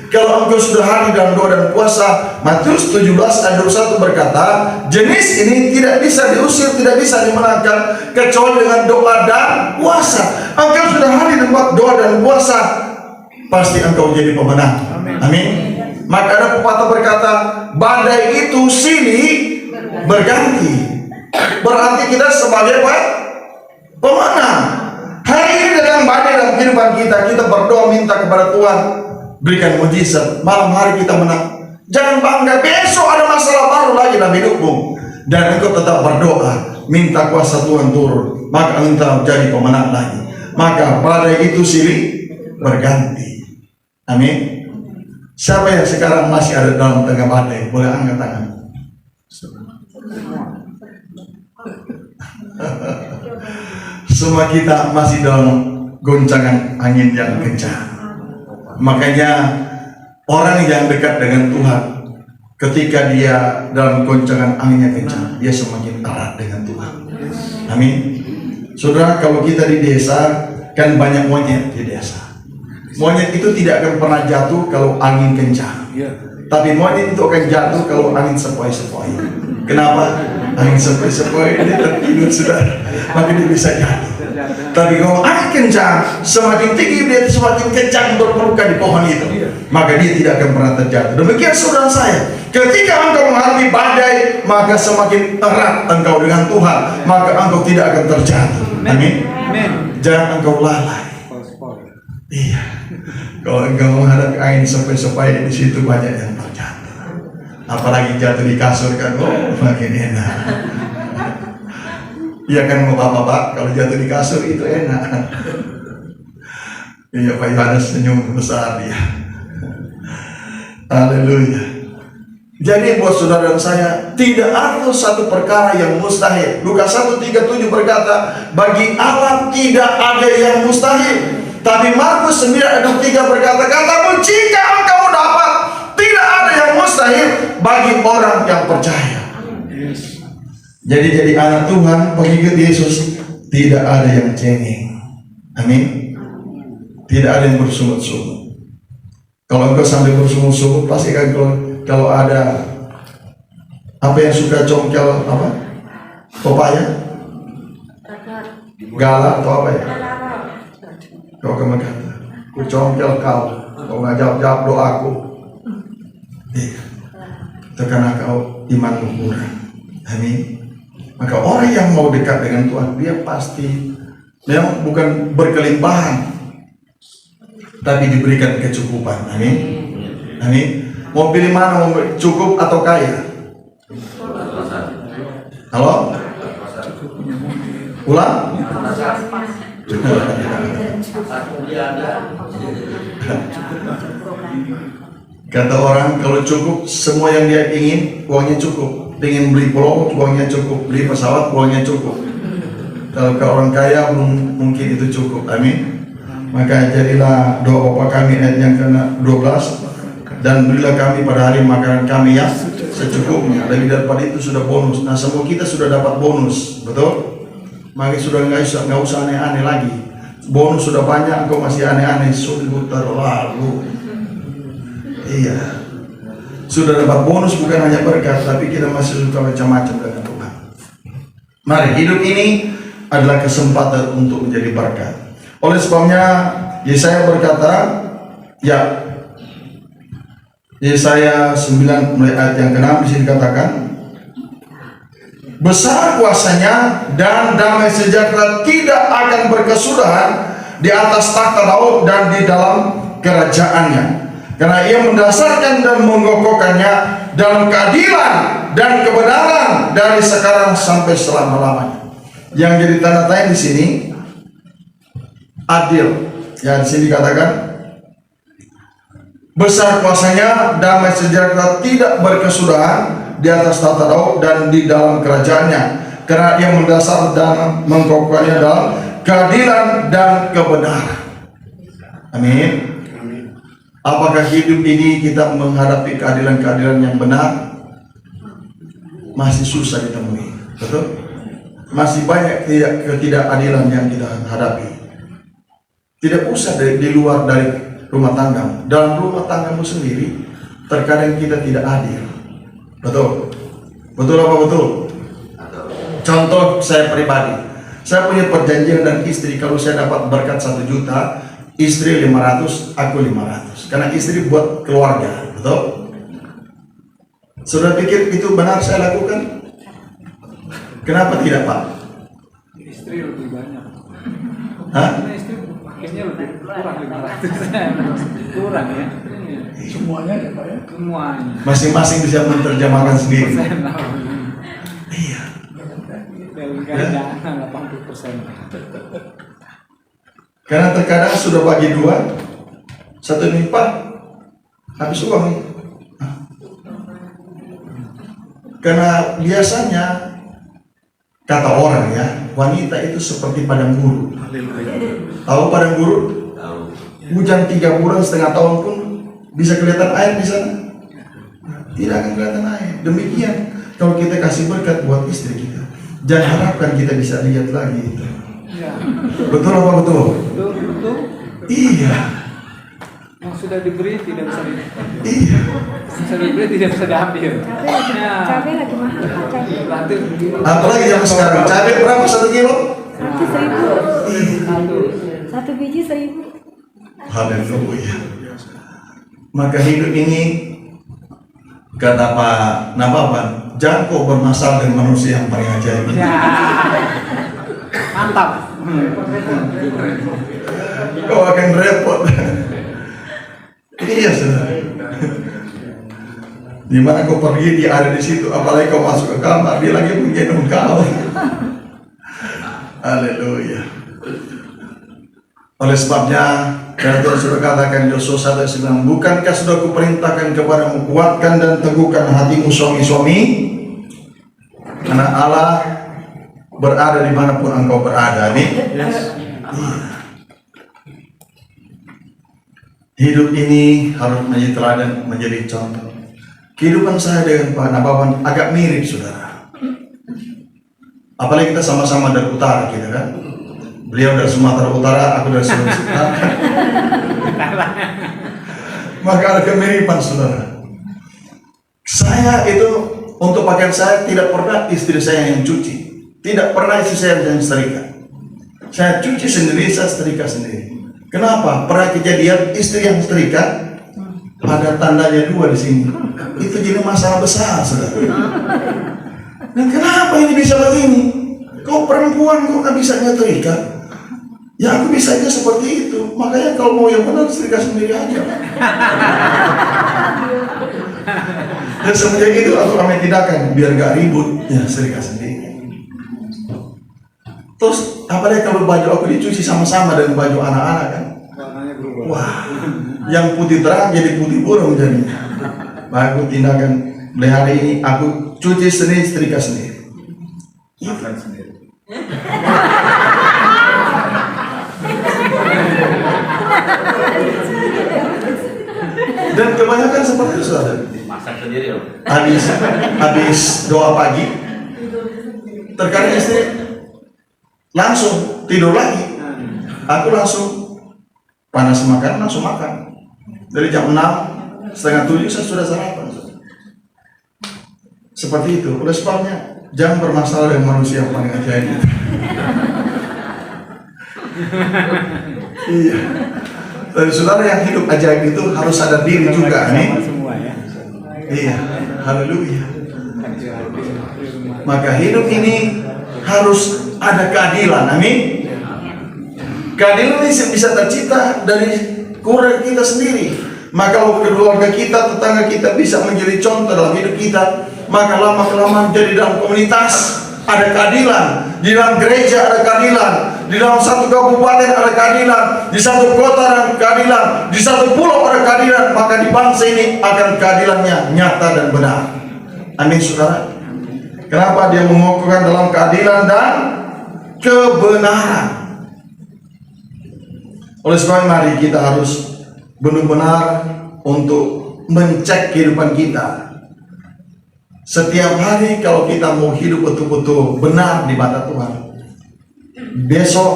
[SPEAKER 7] kalau engkau sudah hadir dalam doa dan puasa, Matius 17 ayat 21 berkata, jenis ini tidak bisa diusir, tidak bisa dimenangkan kecuali dengan doa dan puasa. Engkau sudah hadir dalam doa dan puasa, pasti engkau jadi pemenang. Amin. Maka ada pepatah berkata, badai itu silih berganti. Berarti kita sebagai pemenang. Hari ini dalam badai dalam kehidupan kita, kita berdoa minta kepada Tuhan, berikan mujizat. Malam hari kita menang. Jangan bangga, besok ada masalah baru lagi dalam hidupmu, dan engkau tetap berdoa, minta kuasa Tuhan turun, maka engkau jadi pemenang lagi. Maka badai itu silih berganti. Amin. Siapa yang sekarang masih ada dalam tengah badai? Boleh angkat tangan. Semua kita masih dalam goncangan angin yang kencang. Makanya orang yang dekat dengan Tuhan, ketika dia dalam goncangan angin yang kencang, dia semakin erat dengan Tuhan. Amin. Saudara, kalau kita di desa, kan banyak monyet di desa. Monyet itu tidak akan pernah jatuh kalau angin kencang. Tapi monyet itu akan jatuh kalau angin sepoi-sepoi. Kenapa? Angin sepoi-sepoi dia tertidur sudah, maka dia bisa jatuh. Tapi kalau angin kencang, semakin tinggi dia semakin kencang berpelukan di pohon itu, maka dia tidak akan pernah terjatuh. Demikian saudara saya, ketika engkau menghadapi badai, maka semakin erat engkau dengan Tuhan, maka engkau tidak akan terjatuh. Amin. Jangan engkau lalai. Iya. Kalau engkau menghadapi angin sepoi-sepoi, di situ banyak yang terjatuh. Apalagi jatuh di kasur kan, oh makin enak. Iya kan bapak-bapak, kalau jatuh di kasur itu enak. Iya, Pak Yohanes senyum besar dia. Haleluya. Jadi buat saudara dan saya, tidak ada satu perkara yang mustahil. Lukas 1:37 berkata, bagi Allah tidak ada yang mustahil. Tapi Markus 9:3 berkata, katamu jika engkau dapat, tidak ada yang mustahil bagi orang yang percaya. Jadi anak Tuhan, pengikut Yesus, tidak ada yang cengeng. Amin. Tidak ada yang bersungut-sungut. Kalau engkau sampai bersungut-sungut, pasti kan kalau ada apa yang suka congkel apa? Pepaya? Galak atau apa ya? Kau akan berkata, ku congkel kau nggak jawab doaku. Itu karena kau imanmu kurang. Amin. Maka orang yang mau dekat dengan Tuhan, dia pasti memang bukan berkelimpahan, tapi diberikan kecukupan. Amin. Amin. Mau pilih mana, mau cukup atau kaya? Halo? Ulang? Kata orang, kalau cukup, semua yang dia ingin, uangnya cukup. Ingin beli pulau, uangnya cukup. Beli pesawat, uangnya cukup. Kalau orang kaya, belum mungkin itu cukup. Amin. Maka jadilah doa Bapa kami ayat yang ke-12, dan berilah kami pada hari makanan kami yang secukupnya. Lebih daripada itu sudah bonus. Nah, semua kita sudah dapat bonus, betul? Maka sudah nggak usah aneh-aneh lagi. Bonus sudah banyak, kau masih aneh-aneh, sungguh terlalu. Iya, sudah dapat bonus, bukan hanya berkat, tapi kita masih suka macam-macam dengan Tuhan. Mari, hidup ini adalah kesempatan untuk menjadi berkat. Oleh sebabnya Yesaya berkata, ya, Yesaya 9 mulai ayat yang ke-6 di sini dikatakan, besar kuasanya dan damai sejahtera tidak akan berkesudahan di atas tahta Daud dan di dalam kerajaannya. Karena ia mendasarkan dan mengokohkannya dalam keadilan dan kebenaran dari sekarang sampai selama-lamanya. Yang jadi tanda tanya di sini adil. Ya, di sini dikatakan besar kuasanya, damai sejahtera tidak berkesudahan di atas tahta Daud dan di dalam kerajaannya. Karena ia mendasar dan mengokohkannya dalam keadilan dan kebenaran. Amin. Apakah hidup ini kita menghadapi keadilan-keadilan yang benar? Masih susah ditemui, betul? Masih banyak ketidakadilan yang kita hadapi. Tidak usah di luar dari rumah tangga. Dalam rumah tanggamu sendiri, terkadang kita tidak adil, betul? Betul apa betul? Contoh saya pribadi, saya punya perjanjian dan istri, kalau saya dapat berkat 1 juta, istri 500, aku 500. Karena istri buat keluarga, betul? Sudah pikir itu benar saya lakukan? Kenapa tidak, Pak?
[SPEAKER 2] Istri lebih banyak.
[SPEAKER 7] Hah?
[SPEAKER 2] Karena istri pakainya lebih kurang 500. Kurang ya. Semuanya ya, Pak ya? Semuanya.
[SPEAKER 7] Masing-masing bisa menerjemahkan sendiri. Iya.
[SPEAKER 2] Dari 80%.
[SPEAKER 7] Karena terkadang sudah bagi 2, satu ini, Pak, habis uang nih. Karena biasanya kata orang ya, wanita itu seperti padang gurun. Tahu padang gurun? Hujan 3 bulan setengah tahun pun bisa kelihatan air di sana? Tidak akan kelihatan air. Demikian kalau kita kasih berkat buat istri kita, jangan harapkan kita bisa lihat lagi itu.
[SPEAKER 2] Ya.
[SPEAKER 7] Betul apa betul?
[SPEAKER 2] Betul.
[SPEAKER 7] Iya.
[SPEAKER 2] Yang sudah diberi tidak bisa
[SPEAKER 7] Iya.
[SPEAKER 2] sudah diberi tidak bisa diambil.
[SPEAKER 5] Cabai lagi mahal, Pak, cabai.
[SPEAKER 2] Berarti
[SPEAKER 7] Apalagi yang sekarang cabai berapa 1 kilo?
[SPEAKER 5] 1.000. 1 biji 1.000.
[SPEAKER 7] Haleluya. Maka hidup ini kata Pak Nababan, jangan kau bermasalah dengan manusia yang paling ajaib.
[SPEAKER 2] ya. Mantap.
[SPEAKER 7] Kau akan repot. Iya, saudara. Di mana kau pergi, dia ada di situ. Apalagi kau masuk ke kamar, dia lagi menggendong kau. Haleluya. Oleh sebabnya, karena Tuhan sudah katakan Yosua 1:9, bukankah sudah kuperintahkan kepadamu, kuatkan dan teguhkan hatimu suami-suami, karena Allah berada dimanapun engkau berada. Nih. Hidup ini harus menjadi teladan, menjadi contoh. Kehidupan saya dengan Pak Nababan agak mirip, saudara. Apalagi kita sama-sama dari utara, kita kan. Beliau dari Sumatera Utara, aku dari Sulawesi Utara. Maka ada kemiripan, saudara. Saya itu untuk pakaian saya tidak pernah istri saya yang cuci, tidak pernah istri saya yang setrika. Saya cuci sendiri, saya setrika sendiri. Kenapa? Pernah kejadian istri yang setrika, ada tandanya 2 di sini. Itu jadi masalah besar, saudara. Dan kenapa ini bisa begini? Kau perempuan, kau nggak bisa nyetrika? Ya aku bisa aja seperti itu. Makanya kalau mau yang benar, setrika sendiri aja. Dan semenjak itu aku ambil tindakan biar gak ribut, ya setrika sendiri. Terus apalagi kalau baju aku dicuci sama-sama dengan baju anak-anak kan?
[SPEAKER 2] Warnanya berubah.
[SPEAKER 7] Wah, yang putih terang jadi putih burung jadi. Aku tindakan mulai hari ini aku cuci sendiri, setrika sendiri.
[SPEAKER 2] Makan sendiri.
[SPEAKER 7] Dan kebanyakan seperti itu, saudara.
[SPEAKER 8] Masak sendiri loh.
[SPEAKER 7] Habis doa pagi, terkadang istri langsung tidur lagi. Aku langsung panas makan, langsung makan. Dari jam 6, setengah 7 saya sudah sarapan. seperti itu. Oleh sebabnya jangan bermasalah dengan manusia yang paling ajaib. Iya. Dan saudara yang hidup ajaib itu harus sadar diri juga, amin. Iya, haleluya. Maka hidup ini harus ada keadilan, amin. Keadilan ini bisa tercipta dari keluarga kita sendiri. Maka kalau keluarga kita, tetangga kita bisa menjadi contoh dalam hidup kita, maka lama-kelamaan jadi dalam komunitas ada keadilan, di dalam gereja ada keadilan, di dalam satu kabupaten ada keadilan, di satu kota ada keadilan, di satu pulau ada keadilan, maka di bangsa ini akan keadilannya nyata dan benar. Amin, saudara. Kenapa dia mengukuhkan dalam keadilan dan kebenaran? Oleh sebab mari kita harus benar-benar untuk mencek kehidupan kita. Setiap hari kalau kita mau hidup betul-betul benar di mata Tuhan, besok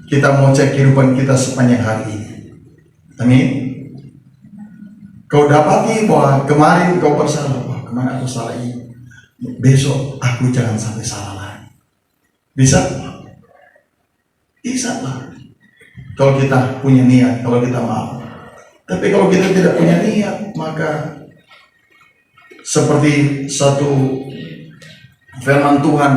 [SPEAKER 7] kita mau cek kehidupan kita sepanjang hari ini. Amin. Kau dapati bahwa kemarin kau bersalah, bahwa kemarin aku salah ini, besok aku jangan sampai salah lagi. Bisa? Bisa lah. Kalau kita punya niat, kalau kita mau. Tapi kalau kita tidak punya niat, maka seperti satu firman Tuhan,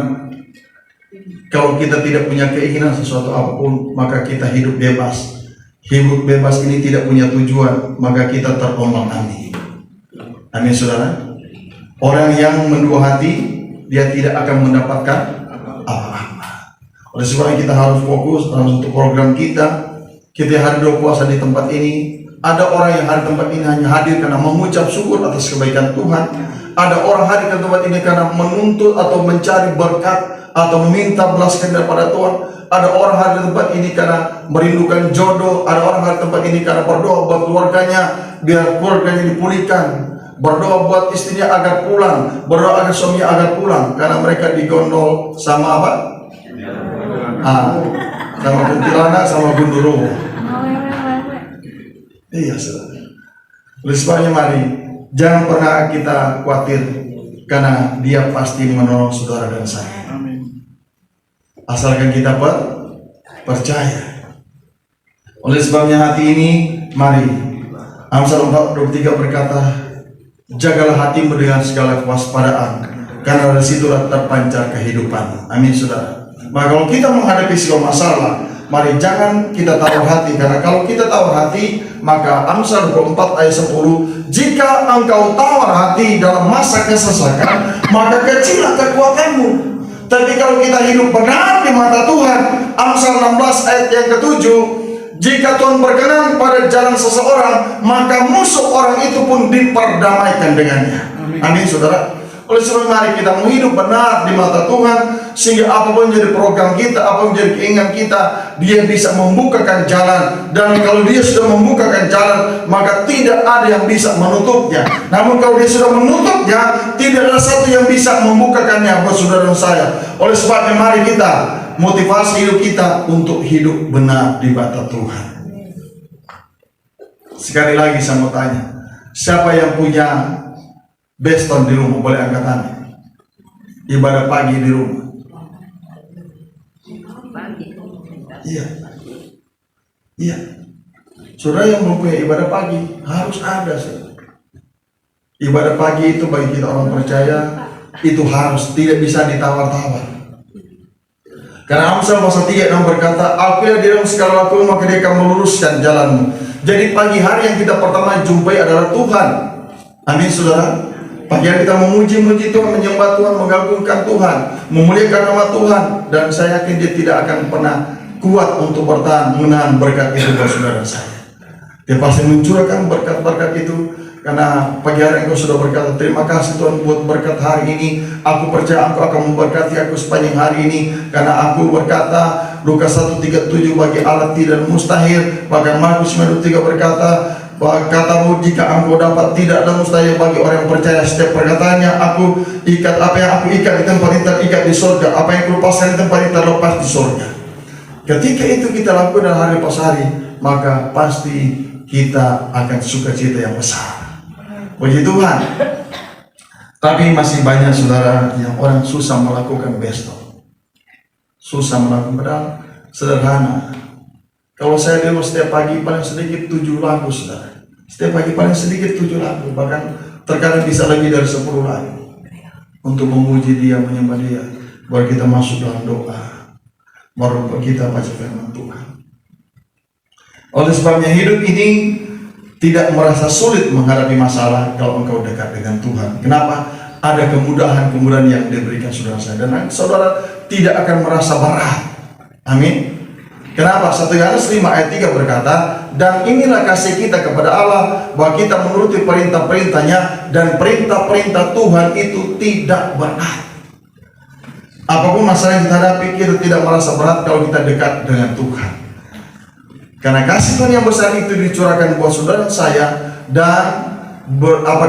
[SPEAKER 7] kalau kita tidak punya keinginan sesuatu apapun, maka kita hidup bebas. Hidup bebas ini tidak punya tujuan, maka kita terombang-ambing. Amin, saudara. Orang yang mendua hati, dia tidak akan mendapatkan apa-apa. Oleh sebab itu kita harus fokus dalam satu program kita. Kita hari doa puasa di tempat ini. Ada orang yang hari tempat ini hanya hadir karena mengucap syukur atas kebaikan Tuhan. Ada orang hadir ke tempat ini karena menuntut atau mencari berkat atau meminta belas kasih daripada Tuhan. Ada orang hadir di tempat ini karena merindukan jodoh. Ada orang hadir di tempat ini karena berdoa buat keluarganya, biar keluarganya dipulihkan. Berdoa buat istrinya agar pulang, berdoa agar suaminya agar pulang, karena mereka digondol sama apa? Sama kuntilanak, sama gundurwo. Iya, saudara. Oleh sebabnya mari jangan pernah kita khawatir, karena Dia pasti menolong saudara dan saya. Asalkan kita percaya. Oleh sebabnya hati ini, mari Amsal 4:23 berkata, jagalah hatimu dengan segala kewaspadaan, karena dari situlah terpancar kehidupan. Amin, saudara. Maka kalau kita menghadapi segala masalah, mari jangan kita tawar hati, karena kalau kita tawar hati, maka Amsal 24 ayat 10, jika engkau tawar hati dalam masa kesesakan, maka kecillah kekuatanmu. Tapi kalau kita hidup benar di mata Tuhan, Amsal 16 ayat yang ke-7, jika Tuhan berkenan pada jalan seseorang, maka musuh orang itu pun diperdamaikan dengannya. Amin, saudara. Oleh sebab mari kita mau hidup benar di mata Tuhan, sehingga apapun jadi program kita, apapun jadi keinginan kita, Dia bisa membukakan jalan. Dan kalau Dia sudah membukakan jalan, maka tidak ada yang bisa menutupnya. Namun kalau Dia sudah menutupnya, tidak ada satu yang bisa membukakannya buat saudara dan saya. Oleh sebabnya mari kita motivasi hidup kita untuk hidup benar di mata Tuhan. Sekali lagi saya mau tanya, siapa yang punya baston di rumah? Boleh angkat tangan. Ibadah pagi di rumah. Iya. Iya. Saudara yang belum punya ibadah pagi harus ada, saudara. Ibadah pagi itu bagi kita orang percaya itu harus, tidak bisa ditawar-tawar. Karena Amsal pasal 3:6 berkata, akulah di dalam segala laku, maka Dia akan meluruskan jalanmu. Jadi pagi hari yang kita pertama jumpai adalah Tuhan. Amin, saudara. Pagi hari kita memuji-muji Tuhan, menyembah Tuhan, mengagungkan Tuhan, memuliakan nama Tuhan. Dan saya yakin dia tidak akan pernah kuat untuk bertahan menahan berkat itu buat saudara saya. Dia pasti mencurahkan berkat-berkat itu. Karena pagi hari engkau sudah berkata, terima kasih Tuhan buat berkat hari ini. Aku percaya Engkau akan memberkati aku sepanjang hari ini. Karena aku berkata, Lukas 1:37, bagi Allah tidak mustahil. Bahkan Markus 9:3 berkata, katamu jika engkau dapat, tidak ada mustahil bagi orang yang percaya. Setiap perkataannya, aku ikat apa yang aku ikat di tempat ini terikat di surga, apa yang aku lepaskan di tempat ini terlepas di surga. Ketika itu kita lakukan dalam hari pas hari, maka pasti kita akan sukacita yang besar. Puji Tuhan. Tapi masih banyak saudara yang orang susah melakukan besto. Susah melakukan, padahal sederhana. Kalau saya demo setiap pagi paling sedikit 7 lagu saudara. Setiap pagi paling sedikit 7 lagu, bahkan terkadang bisa lebih dari 10 lagu. Untuk memuji dia, menyembah dia. Baru kita masuk dalam doa. Baru kita baca firman Tuhan. Oleh sebabnya hidup ini tidak merasa sulit menghadapi masalah kalau engkau dekat dengan Tuhan. Kenapa? Ada kemudahan-kemudahan yang diberikan saudara saya. Dan saudara tidak akan merasa berat. Amin. Kenapa? 1 Yohanes 5 ayat 3 berkata, dan inilah kasih kita kepada Allah, bahwa kita menuruti perintah-perintahnya, dan perintah-perintah Tuhan itu tidak berat. Apapun masalah yang kita hadapi, kita tidak merasa berat kalau kita dekat dengan Tuhan. Karena kasih Tuhan yang besar itu dicurahkan buat saudara saya, dan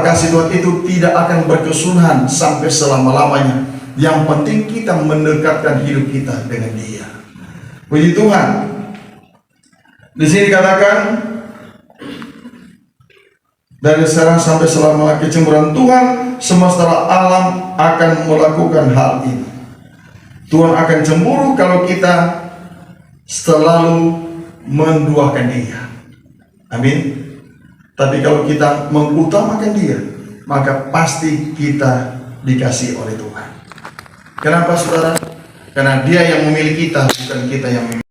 [SPEAKER 7] kasih Tuhan itu tidak akan berkesudahan sampai selama-lamanya. Yang penting kita mendekatkan hidup kita dengan Dia. Puji Tuhan. Di sini dikatakan dari sekarang sampai selama kecemburuan Tuhan semesta alam akan melakukan hal ini. Tuhan akan cemburu kalau kita selalu menduakan Dia. Amin. Tapi kalau kita mengutamakan Dia, maka pasti kita dikasihi oleh Tuhan. Kenapa saudara? Karena Dia yang memilih kita, bukan kita yang memilih.